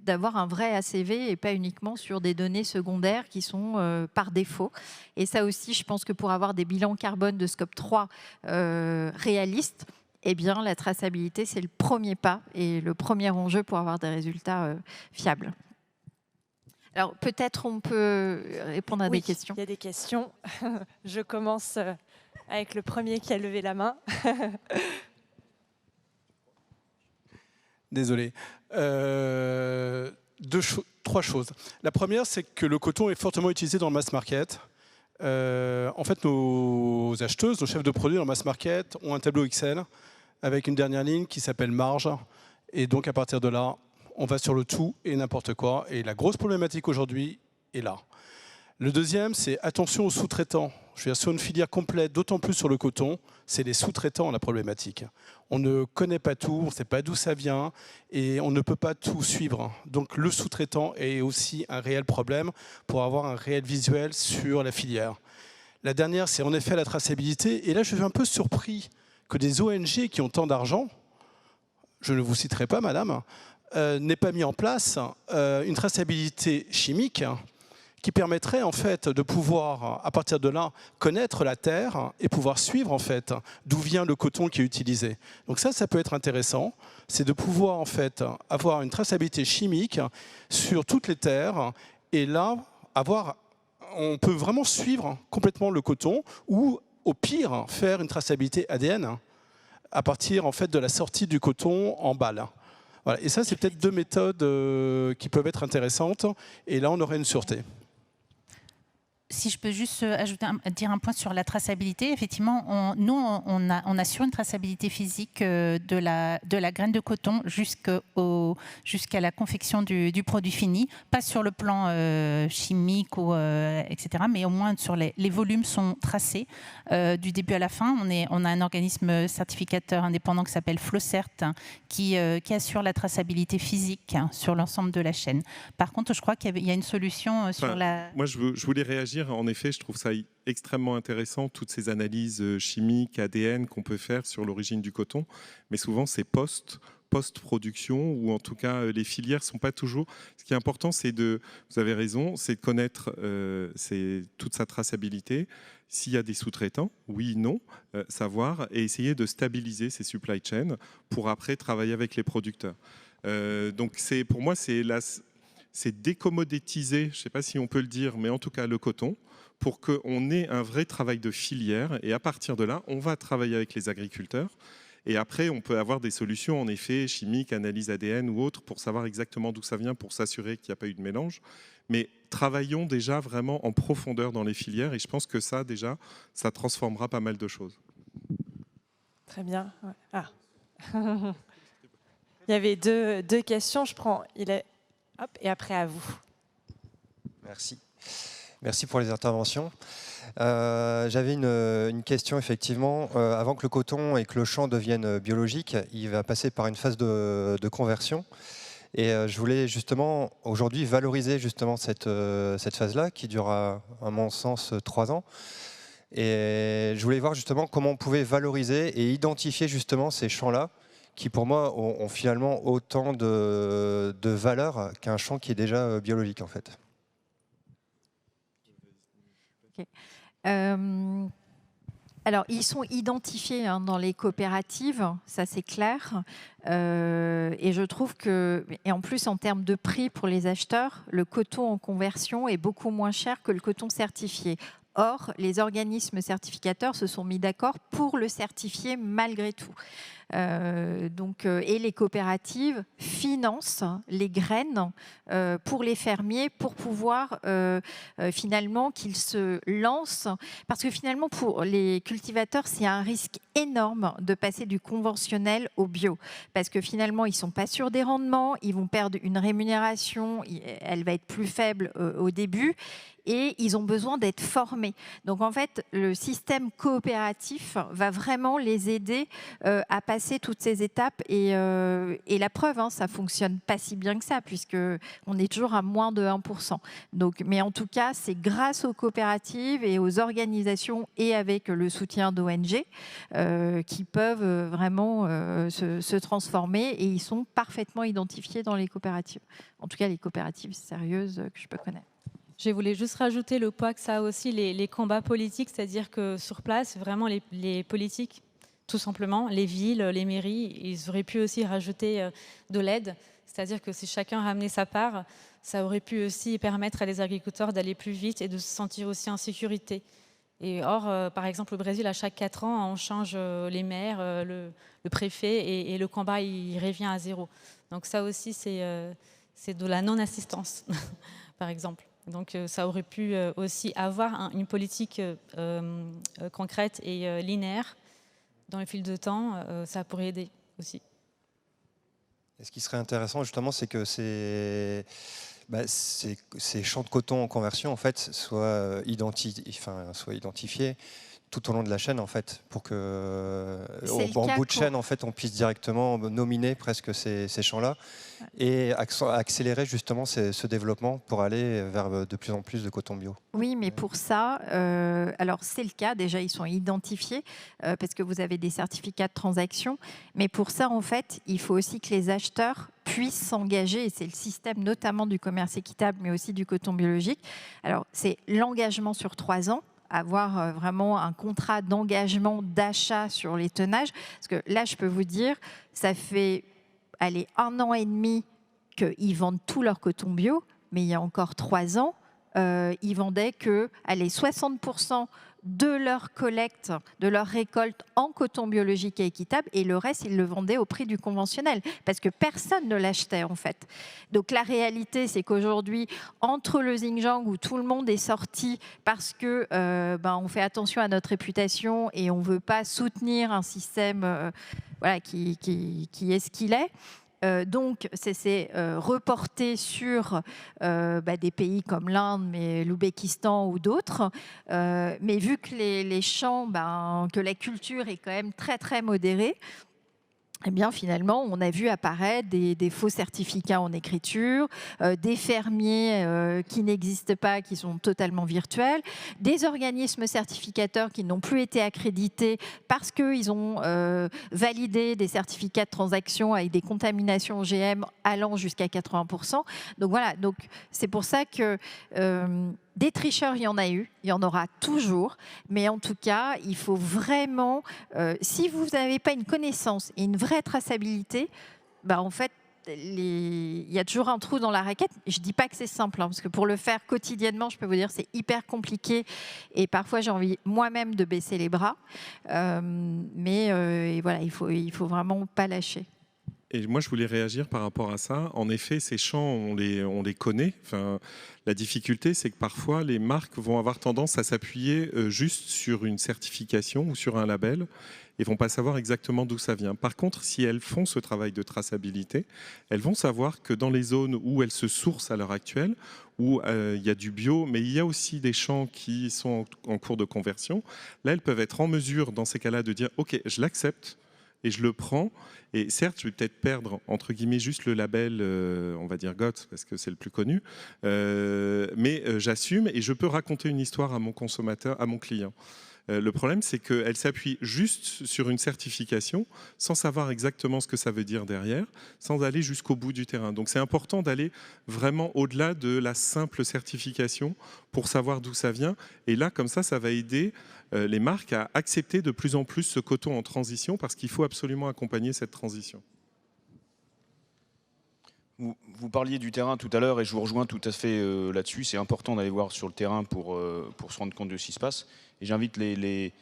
d'avoir un vrai ACV et pas uniquement sur des données secondaires qui sont par défaut. Et ça aussi, je pense que pour avoir des bilans carbone de Scope 3 réalistes, eh bien, la traçabilité, c'est le premier pas et le premier enjeu pour avoir des résultats fiables. Alors, peut-être on peut répondre à des questions. Il y a des questions. Je commence avec le premier qui a levé la main. Désolé. 3 choses. La première, c'est que le coton est fortement utilisé dans le mass market. En fait, nos acheteuses, nos chefs de produits dans le mass market ont un tableau Excel avec une dernière ligne qui s'appelle marge. Et donc, à partir de là, on va sur le tout et n'importe quoi. Et la grosse problématique aujourd'hui est là. Le deuxième, c'est attention aux sous-traitants. Je veux dire, sur une filière complète, d'autant plus sur le coton, c'est les sous-traitants la problématique. On ne connaît pas tout, on ne sait pas d'où ça vient et on ne peut pas tout suivre. Donc le sous-traitant est aussi un réel problème pour avoir un réel visuel sur la filière. La dernière, c'est en effet la traçabilité. Et là, je suis un peu surpris que des ONG qui ont tant d'argent, je ne vous citerai pas, madame, n'aient pas mis en place une traçabilité chimique qui permettrait en fait de pouvoir, à partir de là, connaître la terre et pouvoir suivre en fait d'où vient le coton qui est utilisé. Donc ça peut être intéressant, c'est de pouvoir en fait avoir une traçabilité chimique sur toutes les terres et là, on peut vraiment suivre complètement le coton ou au pire faire une traçabilité ADN à partir en fait de la sortie du coton en balle. Voilà. Et ça, c'est peut-être 2 méthodes qui peuvent être intéressantes et là, on aurait une sûreté. Si je peux juste dire un point sur la traçabilité, effectivement, on assure une traçabilité physique de la graine de coton jusqu'à la confection du produit fini, pas sur le plan chimique etc., mais au moins sur les volumes sont tracés du début à la fin. On a un organisme certificateur indépendant qui s'appelle Flowcert qui assure la traçabilité physique sur l'ensemble de la chaîne. Par contre, je crois qu'il y a une solution sur la... Moi, je voulais réagir. En effet, je trouve ça extrêmement intéressant, toutes ces analyses chimiques, ADN qu'on peut faire sur l'origine du coton. Mais souvent, c'est post-production, ou en tout cas les filières sont pas toujours. Ce qui est important, c'est vous avez raison, c'est de connaître toute sa traçabilité. S'il y a des sous-traitants, oui, non, savoir, et essayer de stabiliser ces supply chains pour après travailler avec les producteurs. Donc pour moi, c'est décommodétiser, je ne sais pas si on peut le dire, mais en tout cas le coton, pour qu'on ait un vrai travail de filière. Et à partir de là, on va travailler avec les agriculteurs. Et après, on peut avoir des solutions, en effet, chimiques, analyse ADN ou autres, pour savoir exactement d'où ça vient, pour s'assurer qu'il n'y a pas eu de mélange. Mais travaillons déjà vraiment en profondeur dans les filières. Et je pense que ça, déjà, ça transformera pas mal de choses. Très bien. Ouais. Ah. Il y avait deux questions. Je prends. Hop, et après à vous. Merci. Merci pour les interventions. J'avais une question, effectivement. Avant que le coton et que le champ deviennent biologiques, il va passer par une phase de conversion. Et je voulais justement, aujourd'hui, valoriser justement cette phase-là, qui durera, à mon sens, 3 ans. Et je voulais voir justement comment on pouvait valoriser et identifier justement ces champs-là, qui pour moi ont finalement autant de valeur qu'un champ qui est déjà biologique, en fait. Okay. Alors, ils sont identifiés dans les coopératives, ça c'est clair. Et je trouve que, et en plus en termes de prix pour les acheteurs, le coton en conversion est beaucoup moins cher que le coton certifié. Or, les organismes certificateurs se sont mis d'accord pour le certifier malgré tout. Et les coopératives financent les graines pour les fermiers pour pouvoir finalement qu'ils se lancent. Parce que finalement, pour les cultivateurs, c'est un risque énorme de passer du conventionnel au bio. Parce que finalement, ils ne sont pas sûrs des rendements, ils vont perdre une rémunération, elle va être plus faible au début. Et ils ont besoin d'être formés. Donc en fait, le système coopératif va vraiment les aider à passer toutes ces étapes. Et la preuve, ça ne fonctionne pas si bien que ça, puisqu'on est toujours à moins de 1%. Donc, mais en tout cas, c'est grâce aux coopératives et aux organisations et avec le soutien d'ONG qui peuvent vraiment se transformer. Et ils sont parfaitement identifiés dans les coopératives. En tout cas, les coopératives sérieuses que je peux connaître. Je voulais juste rajouter le poids que ça a aussi les combats politiques, c'est-à-dire que sur place, vraiment les politiques, tout simplement, les villes, les mairies, ils auraient pu aussi rajouter de l'aide, c'est-à-dire que si chacun ramenait sa part, ça aurait pu aussi permettre à les agriculteurs d'aller plus vite et de se sentir aussi en sécurité. Et or, par exemple, au Brésil, à chaque 4 ans, on change les maires, le préfet, et le combat, il revient à zéro. Donc ça aussi, c'est de la non-assistance, par exemple. Donc ça aurait pu aussi avoir une politique concrète et linéaire dans le fil de temps, ça pourrait aider aussi. Et ce qui serait intéressant justement, c'est que ces champs de coton en conversion en fait, soient identifiés tout au long de la chaîne, en fait, pour que, en bout de chaîne, en fait, on puisse directement nominer presque ces champs-là et accélérer justement ce développement pour aller vers de plus en plus de coton bio. Oui, mais pour ça, alors c'est le cas, déjà ils sont identifiés parce que vous avez des certificats de transaction, mais pour ça, en fait, il faut aussi que les acheteurs puissent s'engager, et c'est le système notamment du commerce équitable, mais aussi du coton biologique. Alors, c'est l'engagement sur 3 ans, avoir vraiment un contrat d'engagement d'achat sur les tenages. Parce que là, je peux vous dire, ça fait 1 an et demi qu'ils vendent tout leur coton bio, mais il y a encore 3 ans, ils vendaient que 60% de leur collecte, de leur récolte en coton biologique et équitable, et le reste, ils le vendaient au prix du conventionnel, parce que personne ne l'achetait en fait. Donc la réalité, c'est qu'aujourd'hui, entre le Xinjiang où tout le monde est sorti parce que on fait attention à notre réputation et on ne veut pas soutenir un système qui est ce qu'il est, donc, c'est reporté sur des pays comme l'Inde, mais l'Ouzbékistan ou d'autres. Mais vu que les champs, que la culture est quand même très, très modérée, eh bien, finalement, on a vu apparaître des faux certificats en écriture, des fermiers qui n'existent pas, qui sont totalement virtuels, des organismes certificateurs qui n'ont plus été accrédités parce qu'ils ont validé des certificats de transaction avec des contaminations OGM allant jusqu'à 80%. Donc voilà, donc c'est pour ça que... des tricheurs, il y en a eu, il y en aura toujours, mais en tout cas, il faut vraiment, si vous n'avez pas une connaissance et une vraie traçabilité, bah en fait, il y a toujours un trou dans la raquette. Je ne dis pas que c'est simple, hein, parce que pour le faire quotidiennement, je peux vous dire c'est hyper compliqué et parfois j'ai envie moi-même de baisser les bras, et voilà, il faut vraiment pas lâcher. Et moi, je voulais réagir par rapport à ça. En effet, ces champs, on les connaît. Enfin, la difficulté, c'est que parfois, les marques vont avoir tendance à s'appuyer juste sur une certification ou sur un label et vont pas savoir exactement d'où ça vient. Par contre, si elles font ce travail de traçabilité, elles vont savoir que dans les zones où elles se sourcent à l'heure actuelle, où il y a du bio, mais il y a aussi des champs qui sont en cours de conversion, là, elles peuvent être en mesure, dans ces cas-là, de dire « Ok, je l'accepte ». Et je le prends, et certes, je vais peut-être perdre, entre guillemets, juste le label, on va dire GOTS, parce que c'est le plus connu, mais j'assume et je peux raconter une histoire à mon consommateur, à mon client. Le problème, c'est qu'elle s'appuie juste sur une certification, sans savoir exactement ce que ça veut dire derrière, sans aller jusqu'au bout du terrain. Donc c'est important d'aller vraiment au-delà de la simple certification pour savoir d'où ça vient. Et là, comme ça va aider les marques à accepter de plus en plus ce coton en transition, parce qu'il faut absolument accompagner cette transition. Vous parliez du terrain tout à l'heure et je vous rejoins tout à fait là-dessus. C'est important d'aller voir sur le terrain pour se rendre compte de ce qui se passe. Et j'invite les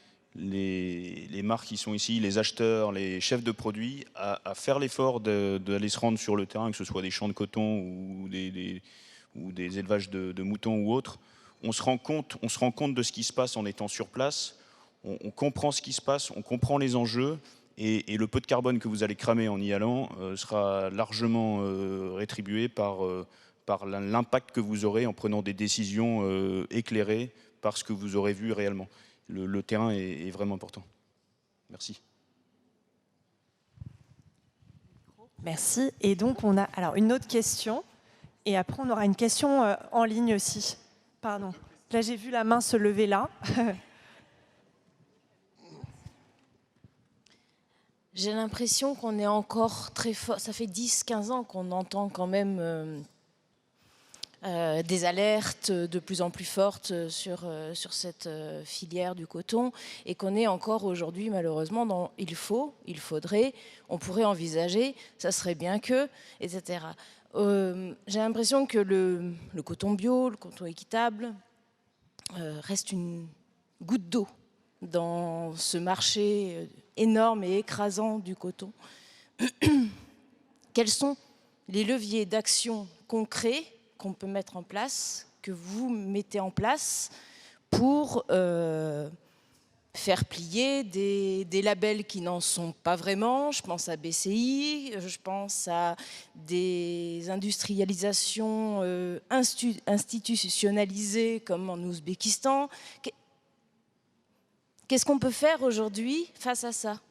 marques qui sont ici, les acheteurs, les chefs de produits, à faire l'effort d'aller se rendre sur le terrain, que ce soit des champs de coton ou des élevages de moutons ou autres. On se rend compte de ce qui se passe en étant sur place, on comprend ce qui se passe, on comprend les enjeux, et le peu de carbone que vous allez cramer en y allant sera largement rétribué par l'impact que vous aurez en prenant des décisions éclairées par ce que vous aurez vu réellement. Le terrain est vraiment important. Merci. Merci. Et donc, on a alors une autre question, et après, on aura une question en ligne aussi. Pardon. Là, j'ai vu la main se lever là. J'ai l'impression qu'on est encore très fort. Ça fait 10-15 ans qu'on entend quand même des alertes de plus en plus fortes sur cette filière du coton, et qu'on est encore aujourd'hui malheureusement dans il faudrait, on pourrait envisager, ça serait bien que, etc. J'ai l'impression que le coton bio, le coton équitable reste une goutte d'eau dans ce marché énorme et écrasant du coton. Quels sont les leviers d'action concrets qu'on peut mettre en place, que vous mettez en place pour faire plier des labels qui n'en sont pas vraiment? Je pense à BCI, je pense à des industrialisations institutionnalisées comme en Ouzbékistan. Qu'est-ce qu'on peut faire aujourd'hui face à ça?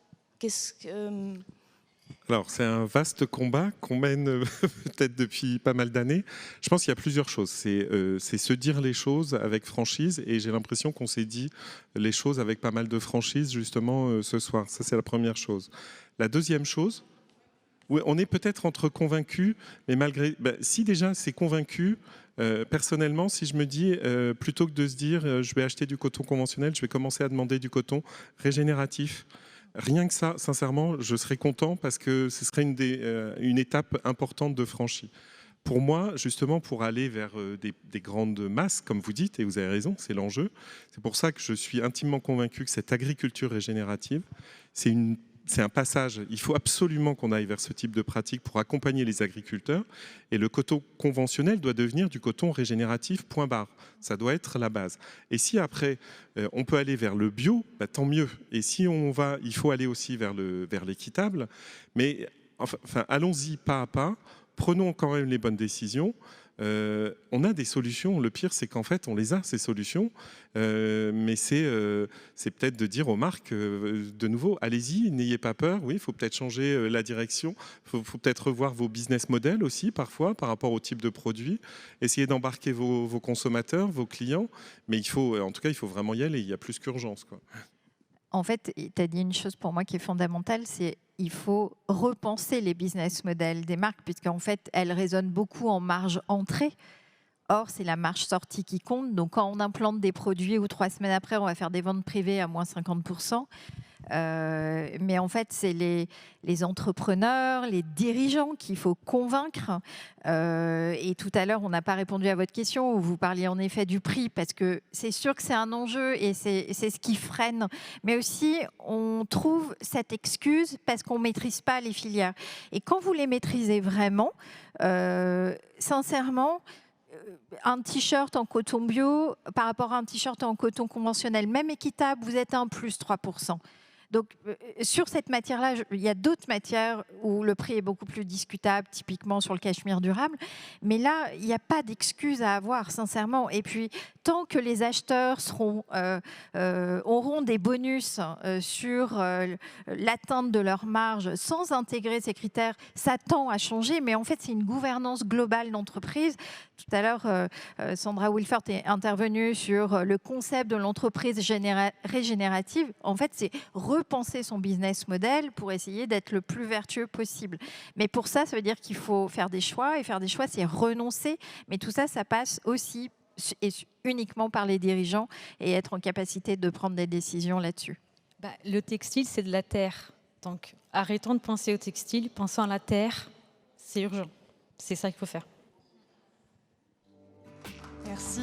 Alors, c'est un vaste combat qu'on mène peut-être depuis pas mal d'années. Je pense qu'il y a plusieurs choses. C'est se dire les choses avec franchise, et j'ai l'impression qu'on s'est dit les choses avec pas mal de franchise justement ce soir. Ça, c'est la première chose. La deuxième chose, oui, on est peut-être entre convaincus, mais malgré... si déjà c'est convaincu, personnellement, si je me dis, plutôt que de se dire je vais acheter du coton conventionnel, je vais commencer à demander du coton régénératif. Rien que ça, sincèrement, je serais content, parce que ce serait une étape importante de franchie. Pour moi, justement, pour aller vers des grandes masses, comme vous dites, et vous avez raison, c'est l'enjeu. C'est pour ça que je suis intimement convaincu que cette agriculture régénérative, c'est un passage. Il faut absolument qu'on aille vers ce type de pratique pour accompagner les agriculteurs. Et le coton conventionnel doit devenir du coton régénératif, point barre. Ça doit être la base. Et si après, on peut aller vers le bio, tant mieux. Et si on va, il faut aller aussi vers l'équitable. Mais enfin, allons-y pas à pas. Prenons quand même les bonnes décisions. On a des solutions. Le pire, c'est qu'en fait, on les a, ces solutions. Mais c'est peut-être de dire aux marques, de nouveau, allez-y, n'ayez pas peur. Oui, il faut peut-être changer la direction. Il faut peut-être revoir vos business models aussi, parfois, par rapport au type de produit. Essayer d'embarquer vos consommateurs, vos clients. Mais en tout cas, il faut vraiment y aller. Il y a plus qu'urgence, quoi. En fait, tu as dit une chose pour moi qui est fondamentale, c'est il faut repenser les business models des marques, puisqu'en fait, elles raisonnent beaucoup en marge entrée. Or, c'est la marge sortie qui compte. Donc, quand on implante des produits ou 3 semaines après, on va faire des ventes privées à moins 50%. Mais en fait, c'est les entrepreneurs, les dirigeants qu'il faut convaincre. Et tout à l'heure, on n'a pas répondu à votre question où vous parliez en effet du prix, parce que c'est sûr que c'est un enjeu et c'est ce qui freine. Mais aussi, on trouve cette excuse parce qu'on ne maîtrise pas les filières. Et quand vous les maîtrisez vraiment, sincèrement, un t-shirt en coton bio par rapport à un t-shirt en coton conventionnel, même équitable, vous êtes un plus 3%. Donc, sur cette matière-là, il y a d'autres matières où le prix est beaucoup plus discutable, typiquement sur le cachemire durable. Mais là, il n'y a pas d'excuse à avoir, sincèrement. Et puis, tant que les acheteurs auront des bonus sur l'atteinte de leur marge sans intégrer ces critères, ça tend à changer. Mais en fait, c'est une gouvernance globale d'entreprise. Tout à l'heure, Sandra Wilfert est intervenue sur le concept de l'entreprise régénérative. En fait, c'est repenser son business model pour essayer d'être le plus vertueux possible. Mais pour ça, ça veut dire qu'il faut faire des choix. Et faire des choix, c'est renoncer. Mais tout ça, ça passe aussi et uniquement par les dirigeants et être en capacité de prendre des décisions là-dessus. Le textile, c'est de la terre. Donc, arrêtons de penser au textile, pensons à la terre. C'est urgent. C'est ça qu'il faut faire. Merci.